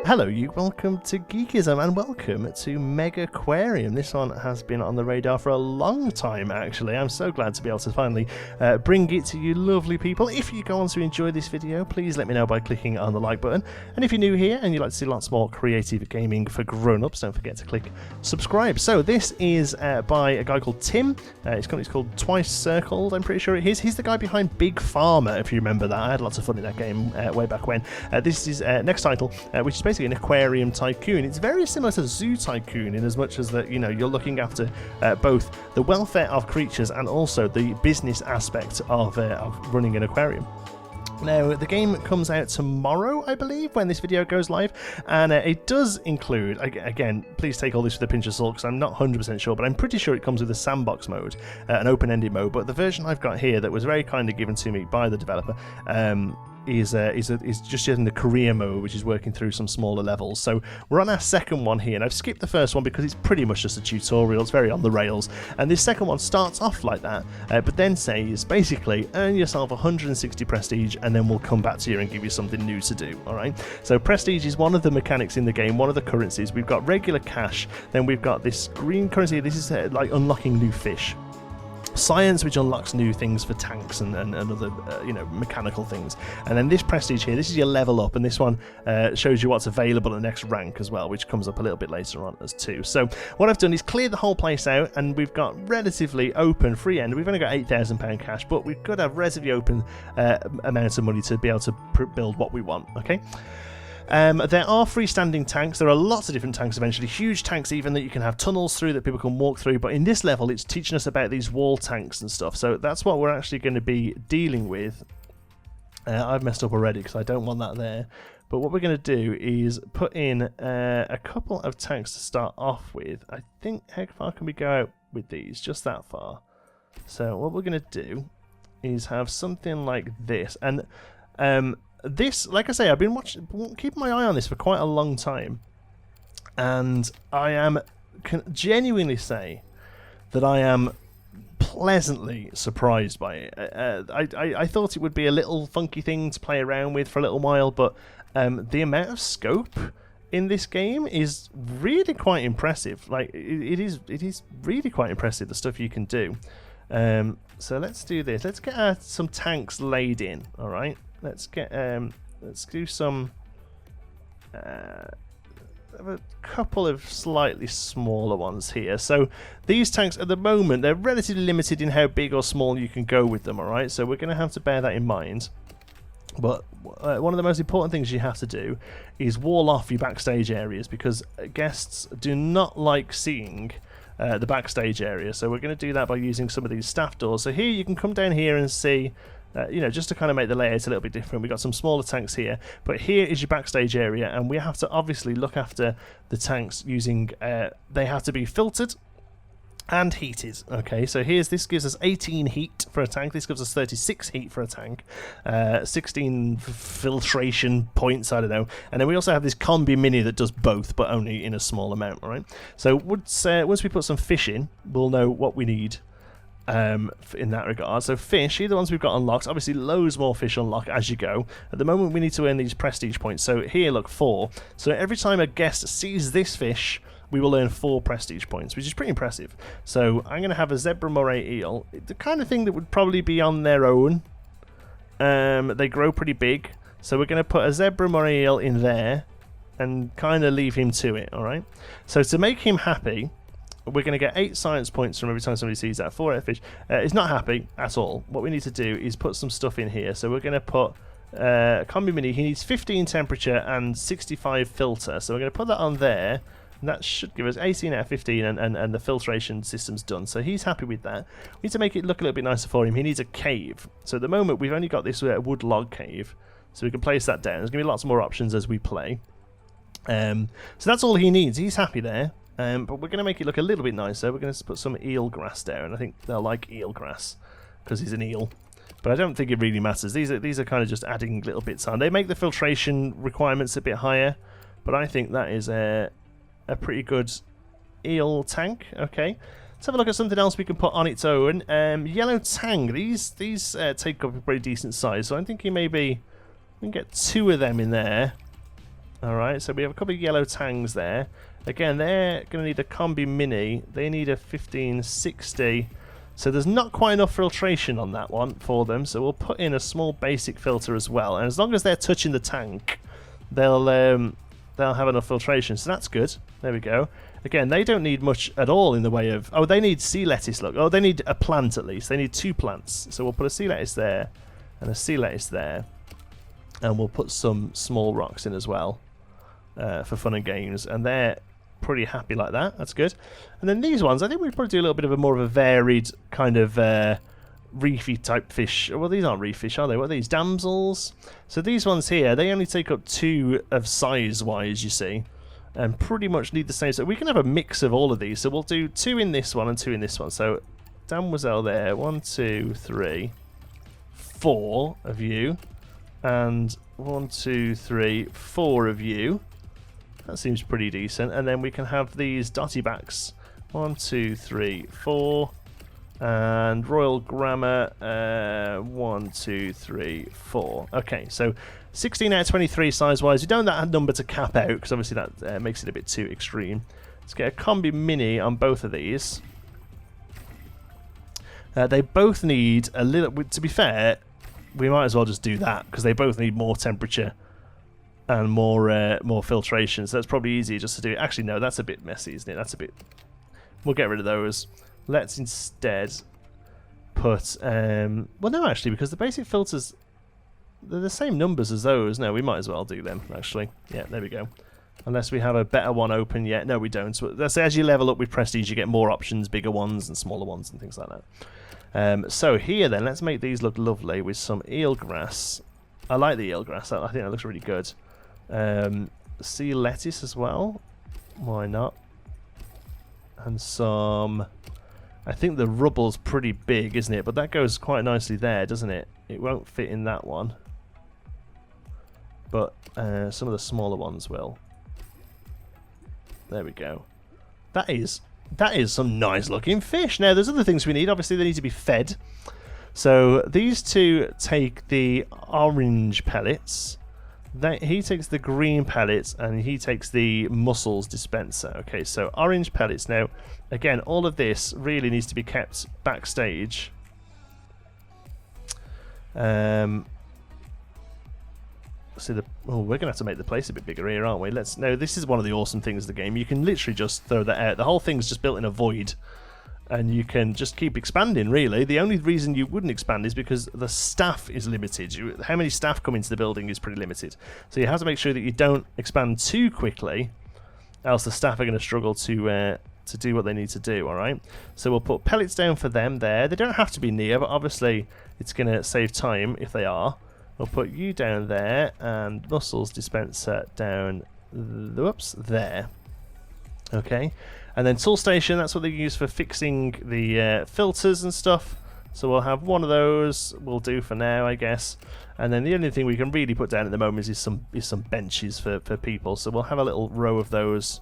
Hello you, welcome to Geekism and welcome to Megaquarium. This one has been on the radar for a long time actually. I'm so glad to be able to finally bring it to you lovely people. If you go on to enjoy this video, please let me know by clicking on the like button. And if you're new here and you'd like to see lots more creative gaming for grown-ups, don't forget to click subscribe. So this is by a guy called Tim. His company's called Twice Circled, I'm pretty sure it is. He's the guy behind Big Pharma, if you remember that. I had lots of fun in that game way back when. This is next title, which is basically an Aquarium Tycoon. It's very similar to Zoo Tycoon in as much as that, you know, you're looking after both the welfare of creatures and also the business aspect of running an aquarium. Now, the game comes out tomorrow, I believe, when this video goes live, and it does include, again, please take all this with a pinch of salt because I'm not 100% sure, but I'm pretty sure it comes with a sandbox mode, an open-ended mode, but the version I've got here that was very kindly given to me by the developer is just in the career mode, which is working through some smaller levels. So we're on our second one here, and I've skipped the first one because it's pretty much just a tutorial. It's very on the rails, and this second one starts off like that, but then says basically earn yourself 160 prestige, and then we'll come back to you and give you something new to do. All right. So prestige is one of the mechanics in the game, one of the currencies. We've got regular cash, then we've got this green currency. This is like unlocking new fish. Science, which unlocks new things for tanks and other mechanical things, and then this prestige here, this is your level up, and this one shows you what's available at the next rank as well, which comes up a little bit later on as too. So what I've done is clear the whole place out, and we've got relatively open free end. We've only got £8,000 cash, but we've got to have relatively open amounts of money to be able to build what we want. Okay. There are freestanding tanks. There are lots of different tanks eventually, huge tanks even that you can have tunnels through that people can walk through, but in this level it's teaching us about these wall tanks and stuff, so that's what we're actually going to be dealing with. I've messed up already because I don't want that there, but what we're going to do is put in a couple of tanks to start off with. I think, how far can we go out with these? Just that far. So what we're going to do is have something like this, and this, like I say, I've been keeping my eye on this for quite a long time, and I can genuinely say that I am pleasantly surprised by it. I thought it would be a little funky thing to play around with for a little while, but the amount of scope in this game is really quite impressive. Like it is really quite impressive, the stuff you can do. So let's do this. Let's get some tanks laid in. All right. Let's do some a couple of slightly smaller ones here. So these tanks at the moment, they're relatively limited in how big or small you can go with them, all right? So we're going to have to bear that in mind. But one of the most important things you have to do is wall off your backstage areas, because guests do not like seeing the backstage area. So we're going to do that by using some of these staff doors. So here you can come down here and see, just to kind of make the layout a little bit different. We've got some smaller tanks here, but here is your backstage area, and we have to obviously look after the tanks using, they have to be filtered and heated. Okay, so this gives us 18 heat for a tank, this gives us 36 heat for a tank, 16 filtration points, I don't know, and then we also have this combi mini that does both, but only in a small amount, alright? So once we put some fish in, we'll know what we need in that regard. So fish, here are the ones we've got unlocked. Obviously loads more fish unlock as you go. At the moment we need to earn these prestige points. So here, look, 4. So every time a guest sees this fish, we will earn 4 prestige points, which is pretty impressive. So I'm going to have a zebra moray eel, the kind of thing that would probably be on their own. They grow pretty big, so we're going to put a zebra moray eel in there and kind of leave him to it. Alright, so to make him happy, we're going to get 8 science points from every time somebody sees that. 4 fish. It's not happy at all. What we need to do is put some stuff in here. So we're going to put combi mini. He needs 15 temperature and 65 filter. So we're going to put that on there. And that should give us 18 out of 15, and the filtration system's done. So he's happy with that. We need to make it look a little bit nicer for him. He needs a cave. So at the moment we've only got this wood log cave. So we can place that down. There's going to be lots more options as we play. So that's all he needs. He's happy there. But we're going to make it look a little bit nicer. We're going to put some eel grass down. I think they'll like eel grass because he's an eel. But I don't think it really matters. These are kind of just adding little bits on. They make the filtration requirements a bit higher, but I think that is a pretty good eel tank. Okay, let's have a look at something else we can put on its own. Yellow tang. These take up a pretty decent size, so I'm thinking maybe we can get 2 of them in there. Alright, so we have a couple of yellow tangs there. Again, they're going to need a combi mini. They need a 1560. So there's not quite enough filtration on that one for them. So we'll put in a small basic filter as well. And as long as they're touching the tank, they'll have enough filtration. So that's good. There we go. Again, they don't need much at all in the way of... Oh, they need sea lettuce, look. Oh, they need a plant at least. They need 2 plants. So we'll put a sea lettuce there and a sea lettuce there. And we'll put some small rocks in as well for fun and games. And they're pretty happy like that. That's good. And then these ones, I think we'd probably do a little bit of a more of a varied kind of reefy type fish. Well, these aren't reef fish, are they? What are these? Damsels? So these ones here, they only take up 2 of size-wise, you see. And pretty much need the same. So we can have a mix of all of these. So we'll do 2 in this one and 2 in this one. So Damsel there. 1, 2, 3, 4 of you. And 1, 2, 3, 4 of you. That seems pretty decent. And then we can have these dotty backs. 1, 2, 3, 4. And Royal Grammar. 1, 2, 3, 4. Okay, so 16 out of 23 size-wise. We don't want that number to cap out, because obviously that makes it a bit too extreme. Let's get a combi mini on both of these. They both need a little... To be fair, we might as well just do that, because they both need more temperature and more filtration. So that's probably easier just to do. Actually, no, that's a bit messy, isn't it? That's a bit... We'll get rid of those. Let's instead put... well, no, actually, because the basic filters... They're the same numbers as those. No, we might as well do them, actually. Yeah, there we go. Unless we have a better one open yet. No, we don't. So as you level up with Prestige, you get more options, bigger ones and smaller ones and things like that. So here then, let's make these look lovely with some eelgrass. I like the eelgrass. I think that looks really good. Sea lettuce as well. Why not? And some... I think the rubble's pretty big, isn't it? But that goes quite nicely there, doesn't it? It won't fit in that one. But some of the smaller ones will. There we go. That is some nice looking fish. Now there's other things we need. Obviously they need to be fed. So these two take the orange pellets. He takes the green pellets and he takes the mussels dispenser. Okay, so orange pellets. Now again, all of this really needs to be kept backstage. So we're gonna have to make the place a bit bigger here, aren't we? No, this is one of the awesome things of the game. You can literally just throw that out. The whole thing's just built in a void, and you can just keep expanding. Really, the only reason you wouldn't expand is because the staff is limited. How many staff come into the building is pretty limited. So you have to make sure that you don't expand too quickly, else the staff are going to struggle to do what they need to do. All right. So we'll put pellets down for them there. They don't have to be near, but obviously it's going to save time if they are. We'll put you down there and mussels dispenser down, whoops, there. Okay, and then tool station, that's what they use for fixing the filters and stuff. So we'll have one of those, will do for now, I guess. And then the only thing we can really put down at the moment is some benches for people. So we'll have a little row of those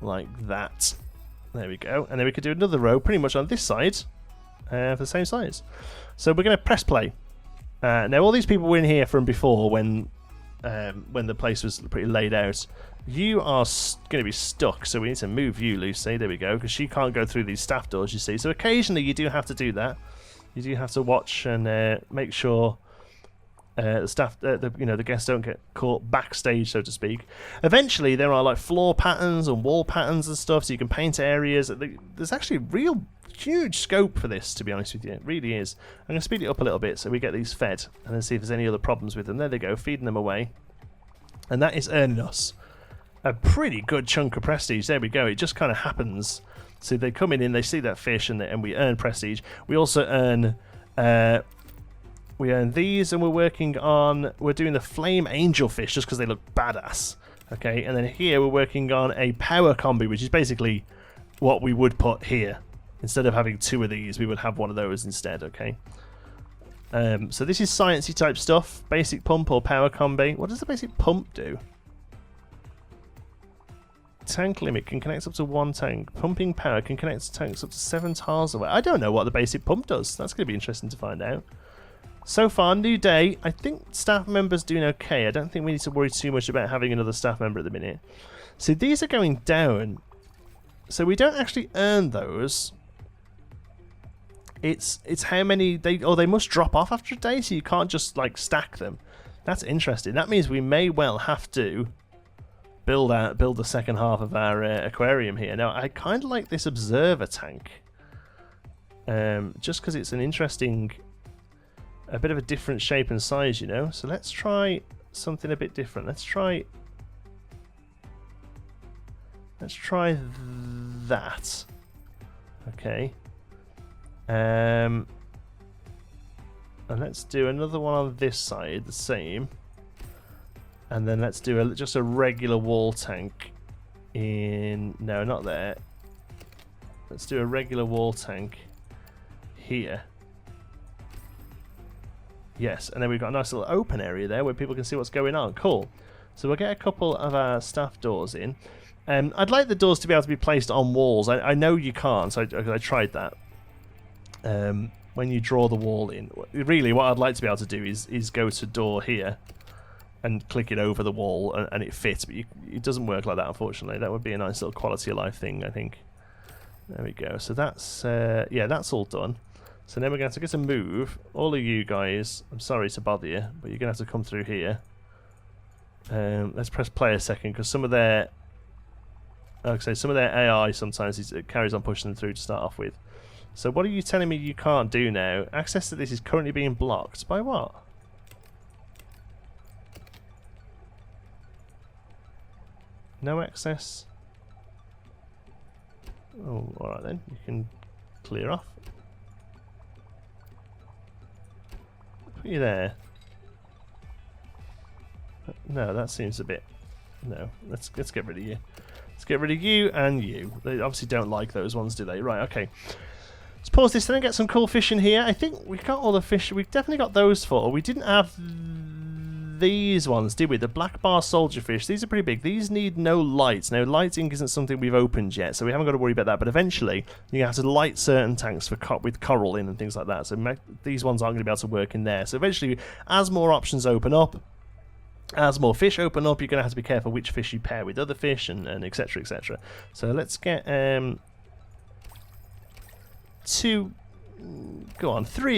like that. There we go. And then we could do another row pretty much on this side for the same size. So we're going to press play. Now all these people were in here from before when the place was pretty laid out. You are going to be stuck, so we need to move you, Lucy. There we go, because she can't go through these staff doors, you see. So occasionally you do have to do that. You do have to watch and make sure the staff, the guests don't get caught backstage, so to speak. Eventually there are like floor patterns and wall patterns and stuff, so you can paint areas. There's actually real huge scope for this, to be honest with you. It really is. I'm going to speed it up a little bit so we get these fed and then see if there's any other problems with them. There they go, feeding them away. And that is earning us a pretty good chunk of prestige. There we go. It just kind of happens. So they come in, they see that fish, and we earn prestige. We also earn these, and we're doing the flame angelfish just because they look badass. Okay, and then here we're working on a power combi, which is basically what we would put here. Instead of having 2 of these, we would have one of those instead, okay? So this is sciencey type stuff. Basic pump or power combi. What does the basic pump do? Tank limit can connect up to 1 tank. Pumping power can connect to tanks up to 7 tiles away. I don't know what the basic pump does. That's going to be interesting to find out. So far, new day. I think staff members doing okay. I don't think we need to worry too much about having another staff member at the minute. So these are going down. So we don't actually earn those. It's how many they must drop off after a day, so you can't just like stack them. That's interesting. That means we may well have to build the second half of our aquarium here. Now I kind of like this observer tank, just because it's an interesting, a bit of a different shape and size, you know. So let's try something a bit different. Let's try that. Okay. And let's do another one on this side, the same. And then let's do just a regular wall tank in... No, not there. Let's do a regular wall tank here. Yes, and then we've got a nice little open area there where people can see what's going on. Cool. So we'll get a couple of our staff doors in. I'd like the doors to be able to be placed on walls. I know you can't, so I tried that. When you draw the wall in, really what I'd like to be able to do is go to door here and click it over the wall and it fits, but it doesn't work like that, unfortunately. That would be a nice little quality of life thing, I think. There we go. So that's yeah, that's all done. So then we're going to get to move all of you guys. I'm sorry to bother you, but you're going to have to come through here. Let's press play a second, because some of their AI sometimes it carries on pushing them through to start off with. So what are you telling me you can't do now? Access to this is currently being blocked. By what? No access? Oh, alright then. You can clear off. Put you there. No, that seems a bit... No, let's get rid of you. Let's get rid of you and you. They obviously don't like those ones, do they? Right, okay. Let's pause this then and get some cool fish in here. I think we got all the fish. We've definitely got those for. We didn't have these ones, did we? The black bar soldier fish. These are pretty big. These need no lights. Now, lighting isn't something we've opened yet, so we haven't got to worry about that. But eventually, you have to light certain tanks for with coral in and things like that. So these ones aren't going to be able to work in there. So eventually, as more options open up, as more fish open up, you're going to have to be careful which fish you pair with other fish and etc, etc. So let's get... three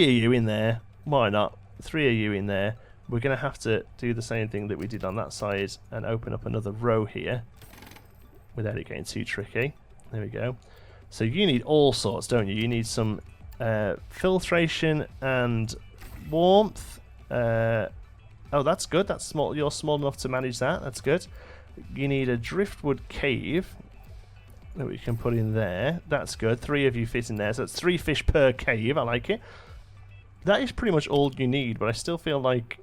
of you in there. Why not? 3 of you in there. We're going to have to do the same thing that we did on that side and open up another row here without it getting too tricky. There we go. So you need all sorts, don't you? You need some filtration and warmth. Oh, that's good. That's small. You're small enough to manage that. That's good. You need a driftwood cave that we can put in there. That's good. 3 of you fit in there. So that's 3 fish per cave. I like it. That is pretty much all you need, but I still feel like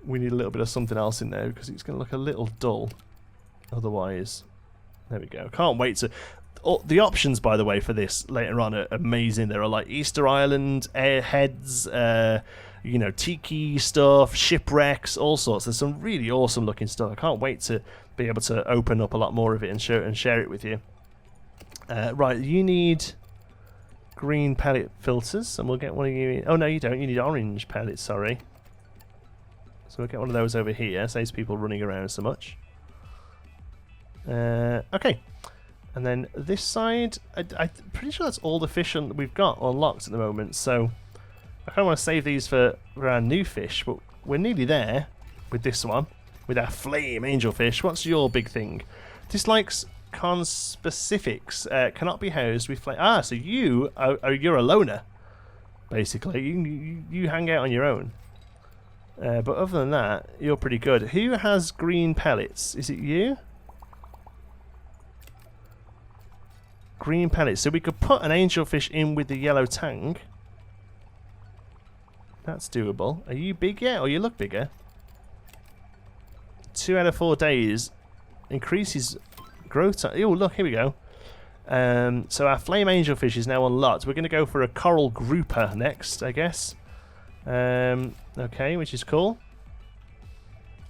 we need a little bit of something else in there because it's going to look a little dull otherwise. There we go. Can't wait to... the options, by the way, for this later on are amazing. There are like Easter Island, airheads, you know, tiki stuff, shipwrecks, all sorts. There's some really awesome looking stuff. I can't wait to be able to open up a lot more of it and share it with you. Right, you need green pellet filters, and we'll get one of you in. Oh, no, you don't. You need orange pellets, sorry. So we'll get one of those over here. Saves people running around so much. Okay. And then this side, I'm pretty sure that's all the fish we've got unlocked at the moment, so I kind of want to save these for our new fish, but we're nearly there with this one, with our flame angelfish. What's your big thing? Dislikes conspecifics, cannot be housed with flame. Ah, so you're a loner, basically. You hang out on your own. But other than that, you're pretty good. Who has green pellets? Is it you? Green pellets. So we could put an angelfish in with the yellow tank. That's doable. Are you big yet, or you look bigger? 2 out of 4 days increases growth time. Oh, look, here we go. So our flame angelfish is now unlocked. We're going to go for a coral grouper next, I guess. Okay, which is cool.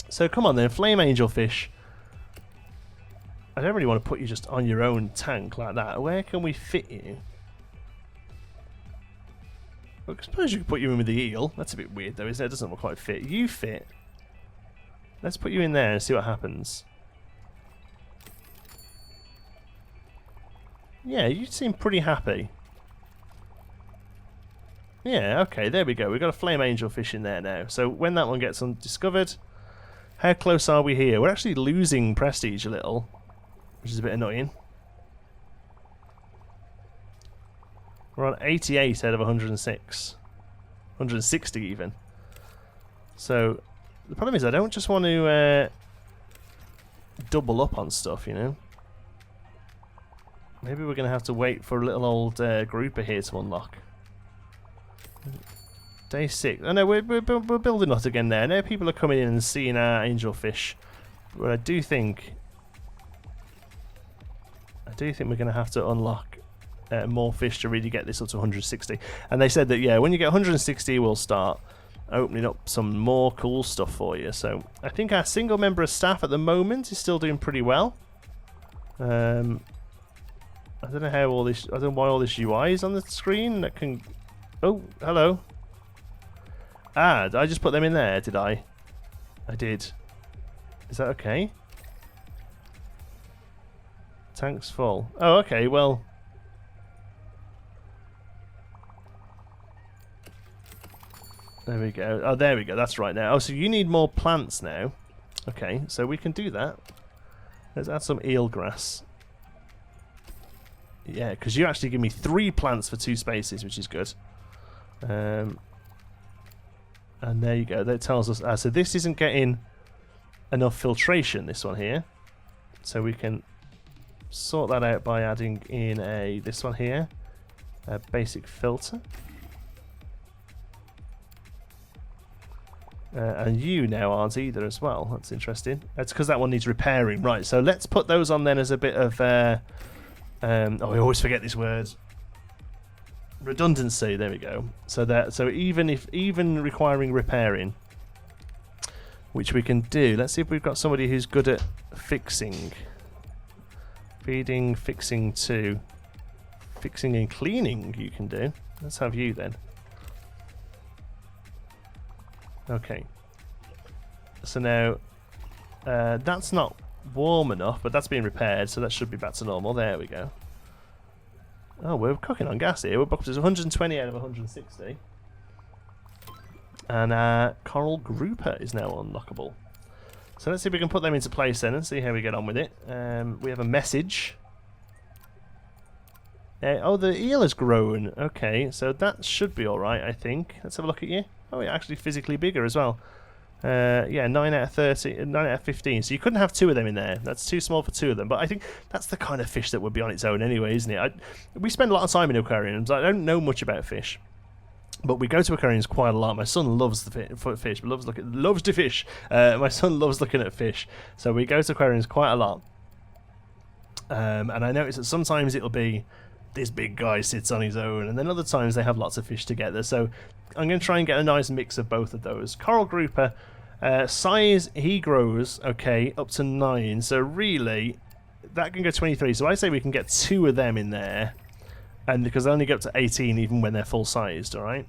So come on then, flame angelfish. I don't really want to put you just on your own tank like that. Where can we fit you? I suppose you could put you in with the eel. That's a bit weird though, isn't it? It doesn't quite fit. You fit. Let's put you in there and see what happens. Yeah, you seem pretty happy. Yeah, okay, there we go. We've got a flame angelfish in there now. So when that one gets undiscovered, how close are we here? We're actually losing prestige a little, which is a bit annoying. We're on 88 out of 106. 160 even. So the problem is I don't just want to double up on stuff, you know. Maybe we're going to have to wait for a little old grouper here to unlock. Day 6. Oh no, we're building up again there. Now people are coming in and seeing our angelfish. But I do think we're going to have to unlock more fish to really get this up to 160. And they said that, yeah, when you get 160 we'll start opening up some more cool stuff for you. So I think our single member of staff at the moment is still doing pretty well. I don't know how all this, I don't know why all this UI is on the screen. That can, oh, hello. Ah, did I just put them in there, did I? I did. Is that okay? Tank's full. Oh, okay, well. There we go. Oh, there we go. That's right now. Oh, so you need more plants now. Okay, so we can do that. Let's add some eelgrass. Yeah, because you actually give me 3 plants for 2 spaces, which is good. And there you go. That tells us. So this isn't getting enough filtration, this one here. So we can sort that out by adding in this one here, a basic filter. And you now aren't either as well. That's interesting. That's because that one needs repairing. Right, so let's put those on then as a bit of... oh, I always forget this word. Redundancy, there we go. So even requiring repairing, which we can do. Let's see if we've got somebody who's good at fixing. Feeding, fixing 2. Fixing and cleaning you can do. Let's have you then. Okay. So now that's not warm enough, but that's being repaired, so that should be back to normal. There we go. Oh, we're cooking on gas here. We're up to 120 out of 160. And coral grouper is now unlockable. So let's see if we can put them into place then and see how we get on with it. We have a message. Oh, the eel has grown. Okay, so that should be alright, I think. Let's have a look at you. Oh, you're actually physically bigger as well. Yeah, 9 out of 30, 9 out of 15. So you couldn't have 2 of them in there. That's too small for 2 of them. But I think that's the kind of fish that would be on its own anyway, isn't it? We spend a lot of time in aquariums. I don't know much about fish, but we go to aquariums quite a lot. My son loves the fish, loves to fish. My son loves looking at fish, so we go to aquariums quite a lot. And I notice that sometimes it'll be this big guy sits on his own, and then other times they have lots of fish together. So I'm going to try and get a nice mix of both of those. Coral grouper, size, he grows, okay, up to 9. So really, that can go 23. So I say we can get 2 of them in there, and because they only go up to 18 even when they're full sized, alright?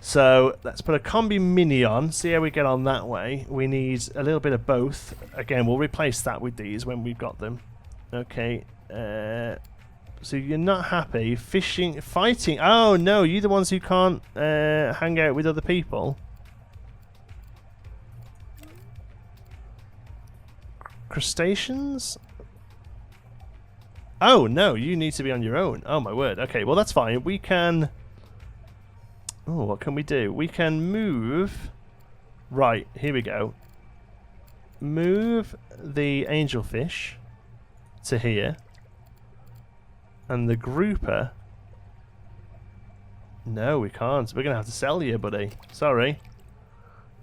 So let's put a combi mini on, see how we get on that way. We need a little bit of both. Again, we'll replace that with these when we've got them. Okay, so you're not happy. Fishing, fighting. Oh no, you're the ones who can't hang out with other people. Crustaceans? Oh no, you need to be on your own. Oh my word. Okay, well that's fine. We can... Oh, what can we do? We can move... Right, here we go. Move the angelfish to here. And the grouper... No, we can't. We're going to have to sell you, buddy. Sorry.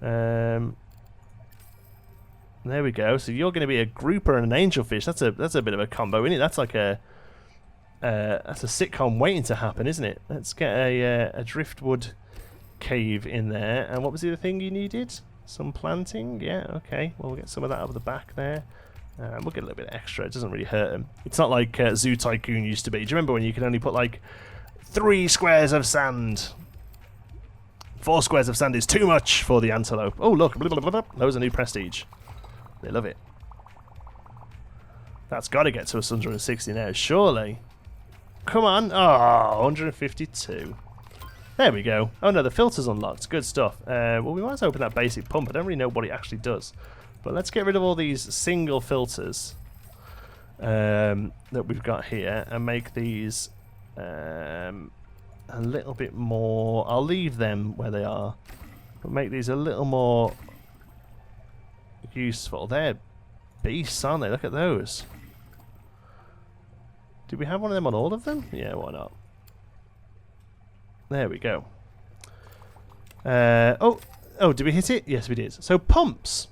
There we go. So you're going to be a grouper and an angelfish. That's a bit of a combo, isn't it? That's like a sitcom waiting to happen, isn't it? Let's get a driftwood cave in there. And what was the other thing you needed? Some planting? Yeah, okay. Well, we'll get some of that out of the back there. We'll get a little bit extra. It doesn't really hurt them. It's not like Zoo Tycoon used to be. Do you remember when you could only put like 3 squares of sand 4 squares of sand is too much for the antelope. Oh, look. Blah, blah, blah, blah. Those are new prestige. They love it. That's got to get to us 160 now, surely. Come on. Oh, 152. There we go. Oh, no, the filter's unlocked. Good stuff. Well, we might as well open that basic pump. I don't really know what it actually does. But let's get rid of all these single filters that we've got here and make these a little bit more. I'll leave them where they are, but make these a little more useful. They're beasts, aren't they? Look at those. Do we have one of them on all of them? Yeah, why not? There we go. Oh, did we hit it? Yes, we did. So pumps.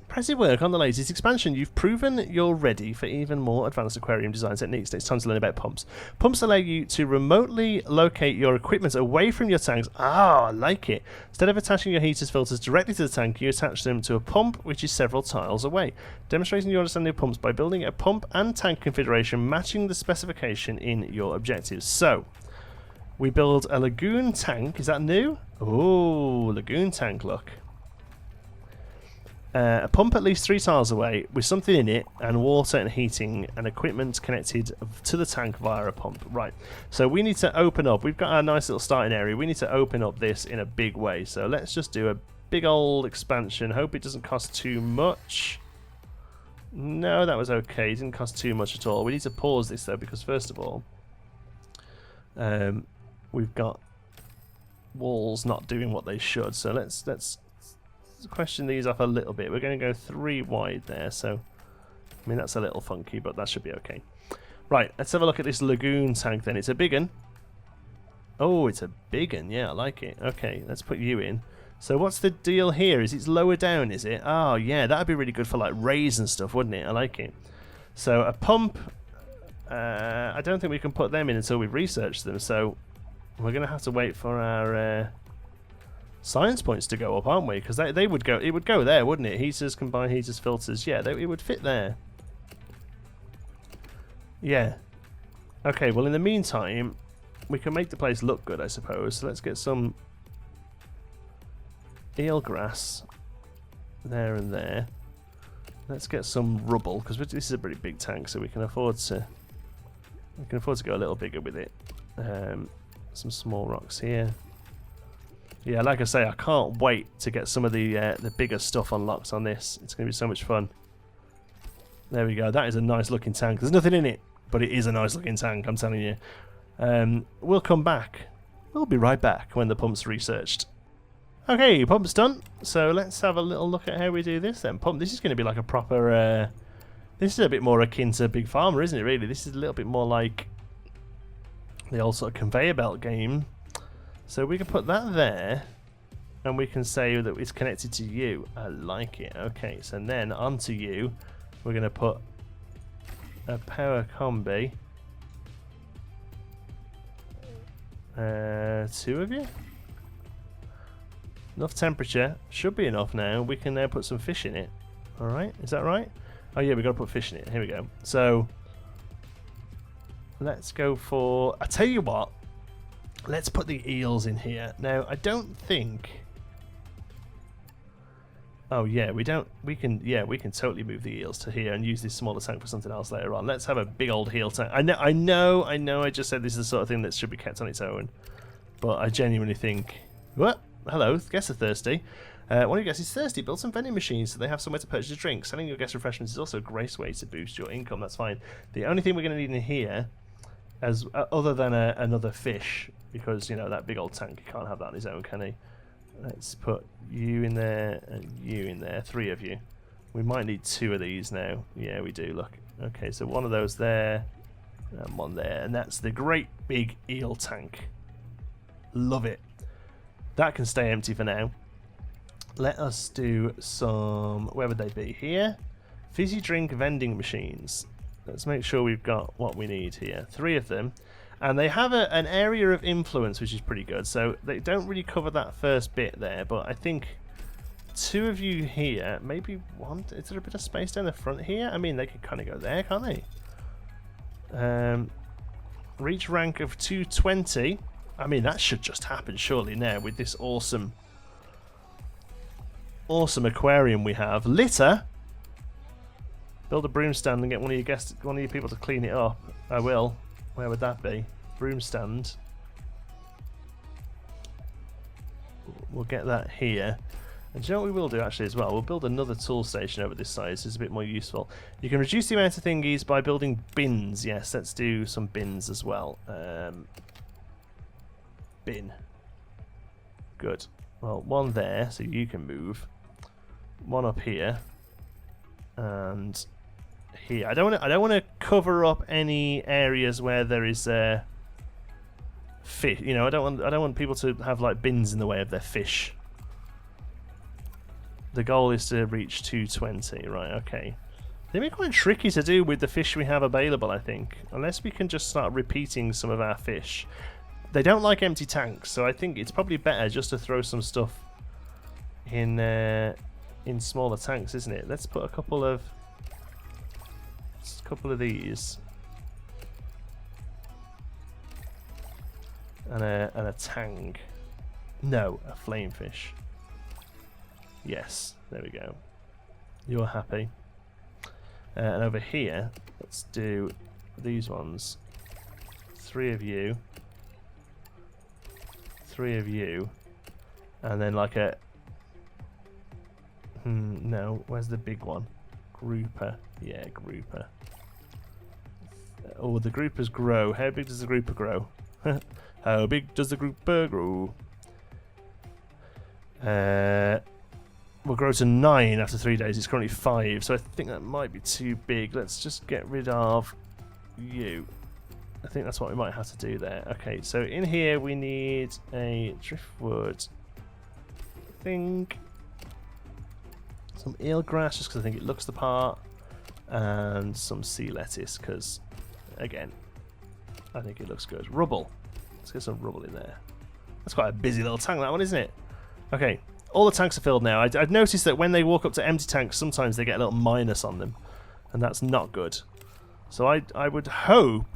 Impressive work on the latest expansion. You've proven you're ready for even more advanced aquarium design techniques. It's time to learn about pumps. Pumps allow you to remotely locate your equipment away from your tanks. Ah, I like it. Instead of attaching your heaters filters directly to the tank, you attach them to a pump which is several tiles away. Demonstrating your understanding of pumps by building a pump and tank configuration matching the specification in your objectives. So, we build a lagoon tank. Is that new? Oh, lagoon tank, look. A pump at least 3 tiles away with something in it and water and heating and equipment connected to the tank via a pump. Right, so we need to open up. We've got our nice little starting area. We need to open up this in a big way. So let's just do a big old expansion. Hope it doesn't cost too much. No, that was okay. It didn't cost too much at all. We need to pause this though because first of all, we've got walls not doing what they should. So let's question these off a little bit. We're going to go 3 wide there, so I mean that's a little funky, but that should be okay. Right, let's have a look at this lagoon tank then. It's a big one. Oh, it's a big one. Yeah, I like it. Okay, let's put you in. So what's the deal here? Is it lower down, is it? Oh yeah, that'd be really good for like rays and stuff, wouldn't it? I like it. So a pump, I don't think we can put them in until we've researched them, so we're going to have to wait for our science points to go up, aren't we? Because they would go. It would go there, wouldn't it? Heaters, combined heaters, filters. Yeah, it would fit there. Yeah. Okay. Well, in the meantime, we can make the place look good, I suppose. So let's get some eelgrass there and there. Let's get some rubble because this is a pretty big tank, so we can afford to. We can afford to go a little bigger with it. Some small rocks here. Yeah, like I say, I can't wait to get some of the bigger stuff unlocked on this. It's going to be so much fun. There we go. That is a nice looking tank. There's nothing in it, but it is a nice looking tank, I'm telling you. We'll come back. We'll be right back when the pump's researched. Okay, pump's done. So let's have a little look at how we do this then. Pump. This is going to be like a proper... this is a bit more akin to Big Pharma, isn't it, really? This is a little bit more like the old sort of conveyor belt game. So we can put that there, and we can say that it's connected to you. I like it. Okay, so then onto you, we're going to put a power combi. 2 of you? Enough temperature. Should be enough now. We can now put some fish in it. Alright, is that right? Oh yeah, we've got to put fish in it. Here we go. So, let's go for... I tell you what. Let's put the eels in here. Now, I don't think... Oh yeah, we can totally move the eels to here and use this smaller tank for something else later on. Let's have a big old heel tank. I know I just said this is the sort of thing that should be kept on its own. But I genuinely think... What? Hello, guests are thirsty. One of your guests is thirsty. Build some vending machines so they have somewhere to purchase a drink. Selling your guest refreshments is also a great way to boost your income. That's fine. The only thing we're going to need in here, as other than another fish, because, you know, that big old tank, you can't have that on his own, can he? Let's put you in there and you in there. 3 of you. We might need 2 of these now. Yeah, we do, look. Okay, so 1 of those there and 1 there. And that's the great big eel tank. Love it. That can stay empty for now. Let us do some... Where would they be? Here? Fizzy drink vending machines. Let's make sure we've got what we need here. 3 of them. And they have an area of influence, which is pretty good. So they don't really cover that first bit there, but I think 2 of you here, maybe 1. Is there a bit of space down the front here? I mean, they could kind of go there, can't they? Reach rank of 220. I mean, that should just happen surely now with this awesome aquarium we have. Litter. Build a broom stand and get one of your people to clean it up. I will. Where would that be? Broom stand. We'll get that here. And do you know what we will do actually as well? We'll build another tool station over this side, so it's a bit more useful. You can reduce the amount of thingies by building bins. Yes, let's do some bins as well. Bin. Good. Well, one there, so you can move. One up here. And here. I don't want to cover up any areas where there is fish. You know, I don't want people to have like bins in the way of their fish. The goal is to reach 220, right? Okay. They'll be quite tricky to do with the fish we have available, I think, unless we can just start repeating some of our fish. They don't like empty tanks, so I think it's probably better just to throw some stuff in smaller tanks, isn't it? Let's put a couple of these and a tang. No, a flamefish. Yes, there we go. You're happy. And over here, let's do these ones. 3 of you. 3 of you. And then like a... no, where's the big one? Grouper. Yeah, grouper. Oh, the groupers grow. How big does the grouper grow? How big does the grouper grow? Will grow to 9 after 3 days. It's currently 5, so I think that might be too big. Let's just get rid of you. I think that's what we might have to do there. Okay, so in here we need a driftwood thing, some eelgrass just because I think it looks the part, and some sea lettuce because, again, I think it looks good. Rubble. Let's get some rubble in there. That's quite a busy little tank, that one, isn't it? Okay. All the tanks are filled now. I've noticed that when they walk up to empty tanks, sometimes they get a little minus on them, and that's not good. So I would hope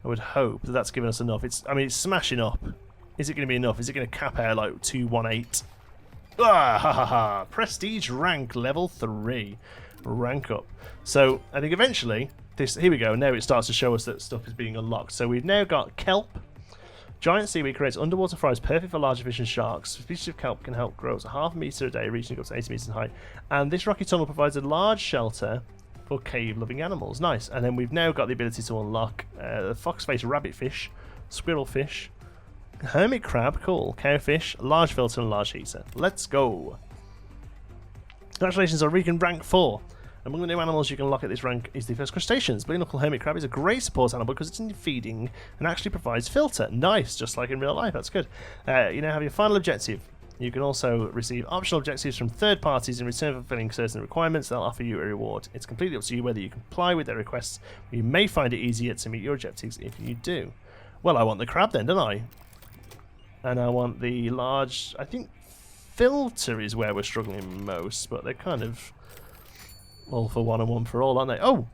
that that's given us enough. I mean, it's smashing up. Is it going to be enough? Is it going to cap out like 218? Ah, ha ha ha! Prestige rank level 3, rank up. So I think eventually here we go. Now it starts to show us that stuff is being unlocked. So we've now got kelp. Giant seaweed creates underwater fries perfect for larger fish and sharks. Species of kelp can help grow to ½ meter a day, reaching up to 80 meters in height. And this rocky tunnel provides a large shelter for cave-loving animals. Nice. And then we've now got the ability to unlock the fox-faced rabbitfish, squirrelfish, hermit crab, cool, cowfish, large filter, and large heater. Let's go. Congratulations on reaching rank 4. Among the new animals you can unlock at this rank is the first crustaceans. Blue knuckle hermit crab is a great support animal because it's in feeding and actually provides filter. Nice, just like in real life. That's good. You now have your final objective. You can also receive optional objectives from third parties in return for fulfilling certain requirements. They'll offer you a reward. It's completely up to you whether you comply with their requests. You may find it easier to meet your objectives if you do. Well, I want the crab then, don't I? And I want the large... I think filter is where we're struggling most, but they're kind of... all for one and one for all, aren't they? Oh!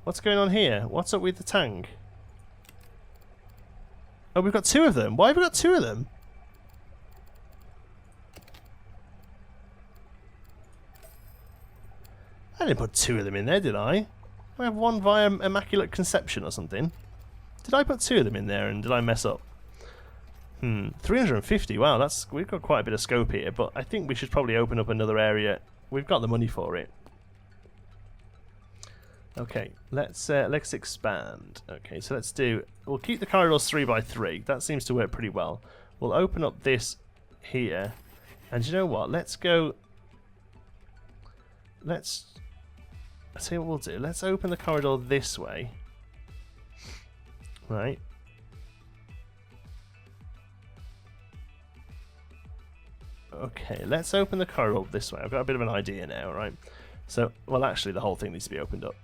What's going on here? What's up with the tang? Oh, we've got 2 of them. Why have we got 2 of them? I didn't put 2 of them in there, did I? I have one via Immaculate Conception or something. Did I put 2 of them in there and did I mess up? 350. Wow, we've got quite a bit of scope here, but I think we should probably open up another area. We've got the money for it. Okay, let's expand. Okay, so we'll keep the corridors 3x3. That seems to work pretty well. We'll open up this here, and you know what? I'll tell you what we'll do. Let's open the corridor this way. Right. Okay, let's open the corridor this way. I've got a bit of an idea now, right? So, well, actually, the whole thing needs to be opened up.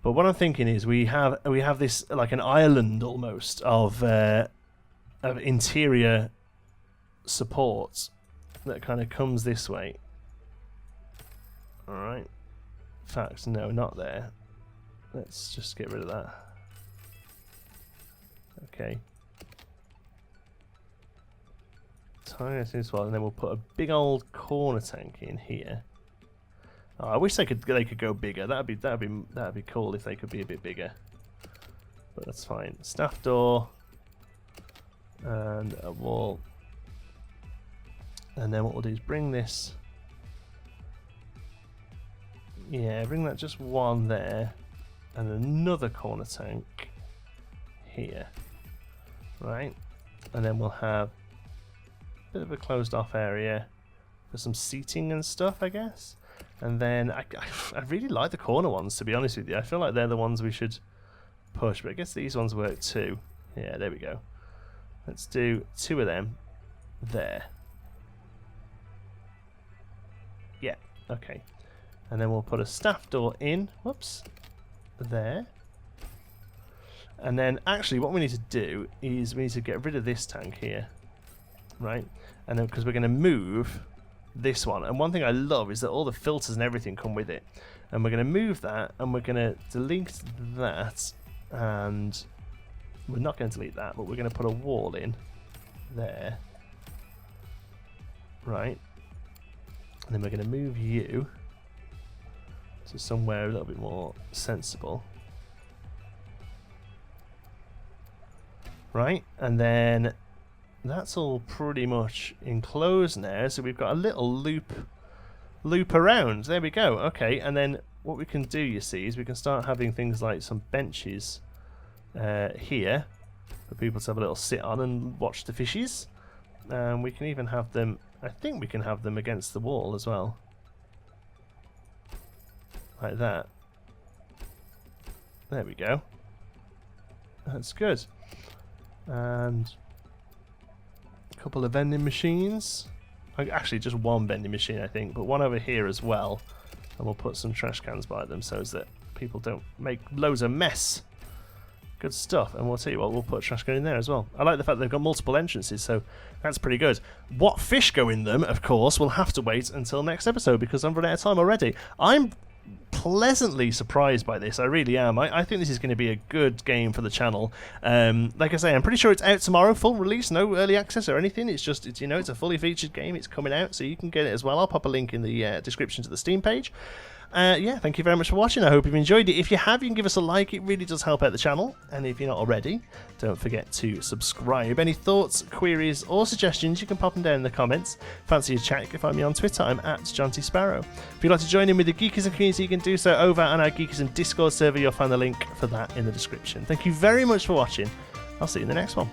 But what I'm thinking is we have this like an island almost of interior support that kind of comes this way. All right. In fact, no, not there. Let's just get rid of that. Okay. Tiny as well, and then we'll put a big old corner tank in here. Oh, I wish they could go bigger. That'd be cool if they could be a bit bigger. But that's fine. Staff door and a wall. And then what we'll do is bring this. Yeah, bring that just one there, and another corner tank here. Right, and then we'll have a bit of a closed off area for some seating and stuff, I guess. And then I really like the corner ones, to be honest with you. I feel like they're the ones we should push, but I guess these ones work too. Yeah, there we go. Let's do 2 of them there. Yeah, okay. And then we'll put a staff door in, whoops, there. And then actually what we need to do is we need to get rid of this tank here, right? And then because we're going to move this one. And one thing I love is that all the filters and everything come with it. And we're going to move that, and we're going to delete that, and we're not going to delete that, but we're going to put a wall in there, right? And then we're going to move you to somewhere a little bit more sensible. Right, and then that's all pretty much enclosed now, so we've got a little loop around. There we go. Okay, and then what we can do, you see, is we can start having things like some benches here for people to have a little sit on and watch the fishes. And we can even have them, I think we can have them against the wall as well. Like that. There we go. That's good. And a couple of vending machines. Actually, just one vending machine, I think, but one over here as well. And we'll put some trash cans by them so that people don't make loads of mess. Good stuff. And we'll tell you what, we'll put a trash can in there as well. I like the fact they've got multiple entrances, so that's pretty good. What fish go in them, of course, we'll have to wait until next episode because I'm running out of time already. I'm pleasantly surprised by this. I really am. I think this is going to be a good game for the channel. Like I say, I'm pretty sure it's out tomorrow, full release, no early access or anything. It's just, it's, you know, it's a fully featured game. It's coming out, so you can get it as well. I'll pop a link in the description to the Steam page. Yeah, thank you very much for watching. I hope you've enjoyed it. If you have, you can give us a like. It really does help out the channel. And if you're not already, don't forget to subscribe. Any thoughts, queries, or suggestions, you can pop them down in the comments. Fancy a chat, you can find me on Twitter. I'm at JohnTSparrow. If you'd like to join in with the Geekism community, you can do so over on our Geekism Discord server. You'll find the link for that in the description. Thank you very much for watching. I'll see you in the next one.